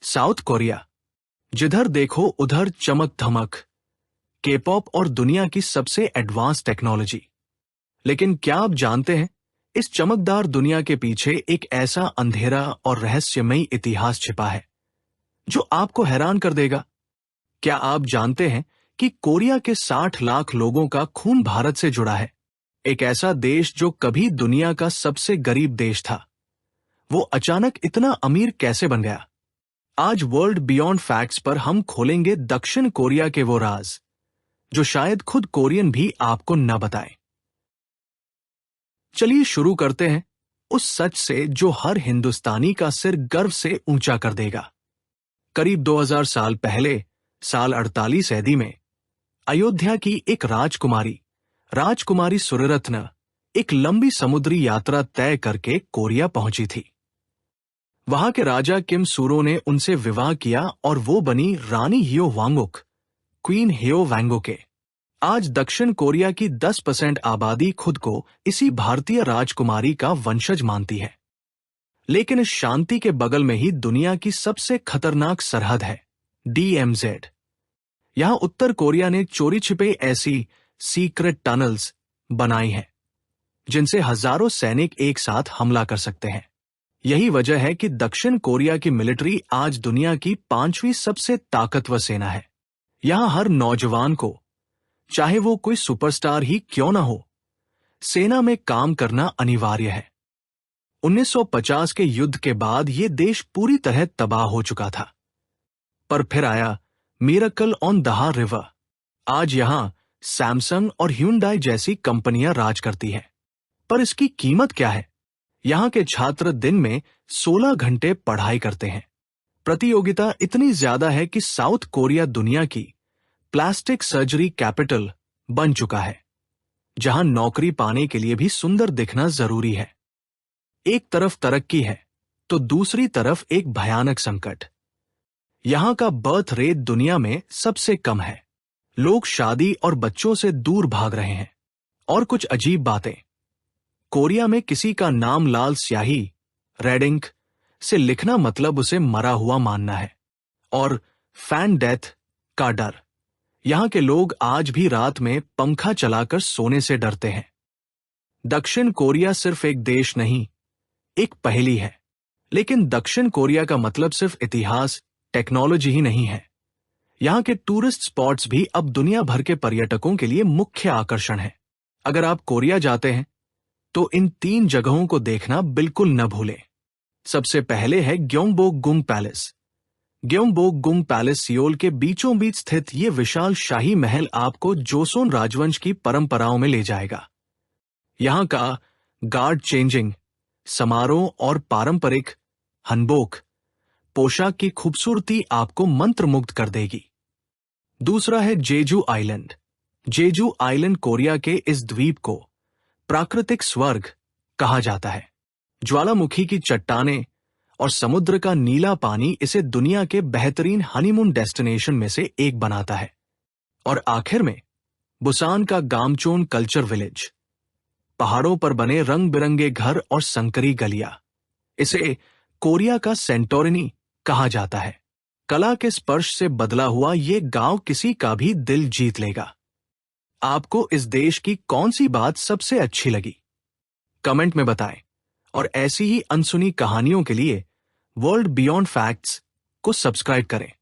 South Korea, जिधर देखो उधर चमक धमक, के-पॉप और दुनिया की सबसे एडवांस टेक्नोलॉजी। लेकिन क्या आप जानते हैं, इस चमकदार दुनिया के पीछे एक ऐसा अंधेरा और रहस्यमयी इतिहास छिपा है जो आपको हैरान कर देगा। क्या आप जानते हैं कि कोरिया के 60 लाख लोगों का खून भारत से जुड़ा है? एक ऐसा देश जो कभी दुनिया का सबसे गरीब देश था, वो अचानक इतना अमीर कैसे बन गया? आज वर्ल्ड बियॉन्ड फैक्ट्स पर हम खोलेंगे दक्षिण कोरिया के वो राज जो शायद खुद कोरियन भी आपको न बताए। चलिए शुरू करते हैं उस सच से जो हर हिंदुस्तानी का सिर गर्व से ऊंचा कर देगा। करीब 2000 साल पहले, साल 48 AD में, अयोध्या की एक राजकुमारी सूर्यरत्न एक लंबी समुद्री यात्रा तय करके कोरिया पहुंची थी। वहां के राजा किम सूरो ने उनसे विवाह किया और वो बनी रानी हियो वांगुक, क्वीन हियो वांगुके। आज दक्षिण कोरिया की 10% आबादी खुद को इसी भारतीय राजकुमारी का वंशज मानती है। लेकिन इस शांति के बगल में ही दुनिया की सबसे खतरनाक सरहद है, DMZ। यहां उत्तर कोरिया ने चोरी छिपे ऐसी सीक्रेट टनल्स बनाई हैं जिनसे हजारों सैनिक एक साथ हमला कर सकते हैं। यही वजह है कि दक्षिण कोरिया की मिलिट्री आज दुनिया की 5वीं सबसे ताकतवर सेना है। यहां हर नौजवान को, चाहे वो कोई सुपरस्टार ही क्यों ना हो, सेना में काम करना अनिवार्य है। 1950 के युद्ध के बाद ये देश पूरी तरह तबाह हो चुका था, पर फिर आया मिरेकल ऑन दहार रिवर। आज यहां सैमसंग और ह्यूंडई जैसी कंपनियां राज करती हैं। पर इसकी कीमत क्या है? यहां के छात्र दिन में 16 घंटे पढ़ाई करते हैं। प्रतियोगिता इतनी ज्यादा है कि साउथ कोरिया दुनिया की प्लास्टिक सर्जरी कैपिटल बन चुका है, जहां नौकरी पाने के लिए भी सुंदर दिखना जरूरी है। एक तरफ तरक्की है तो दूसरी तरफ एक भयानक संकट। यहां का बर्थ रेट दुनिया में सबसे कम है। लोग शादी और बच्चों से दूर भाग रहे हैं। और कुछ अजीब बातें, कोरिया में किसी का नाम लाल स्याही, रेड इंक से लिखना मतलब उसे मरा हुआ मानना है। और फैन डेथ का डर। यहां के लोग आज भी रात में पंखा चलाकर सोने से डरते हैं। दक्षिण कोरिया सिर्फ एक देश नहीं, एक पहेली है। लेकिन दक्षिण कोरिया का मतलब सिर्फ इतिहास, टेक्नोलॉजी ही नहीं है। यहां के टूरिस्ट स्पॉट्स भी अब दुनिया भर के पर्यटकों के लिए मुख्य आकर्षण है। अगर आप कोरिया जाते हैं तो इन 3 जगहों को देखना बिल्कुल न भूलें। सबसे पहले है ग्योंगबोक-गुंग पैलेस। ग्योंगबोक-गुंग पैलेस सियोल के बीचों बीच स्थित ये विशाल शाही महल आपको जोसोन राजवंश की परंपराओं में ले जाएगा। यहां का गार्ड चेंजिंग समारोह और पारंपरिक हनबोक पोशाक की खूबसूरती आपको मंत्रमुग्ध कर देगी। दूसरा है Jeju island. Jeju island Korea के इस द्वीप को प्राकृतिक स्वर्ग कहा जाता है। ज्वालामुखी की चट्टानें और समुद्र का नीला पानी इसे दुनिया के बेहतरीन हनीमून डेस्टिनेशन में से एक बनाता है। और आखिर में बुसान का गामचोन कल्चर विलेज। पहाड़ों पर बने रंग बिरंगे घर और संकरी गलियां। इसे कोरिया का सेंटोरिनी कहा जाता है। कला के स्पर्श से बदला हुआ ये गांव किसी का भी दिल जीत लेगा। आपको इस देश की कौन सी बात सबसे अच्छी लगी? कमेंट में बताएं। और ऐसी ही अनसुनी कहानियों के लिए वर्ल्ड बियॉन्ड फैक्ट्स को सब्सक्राइब करें।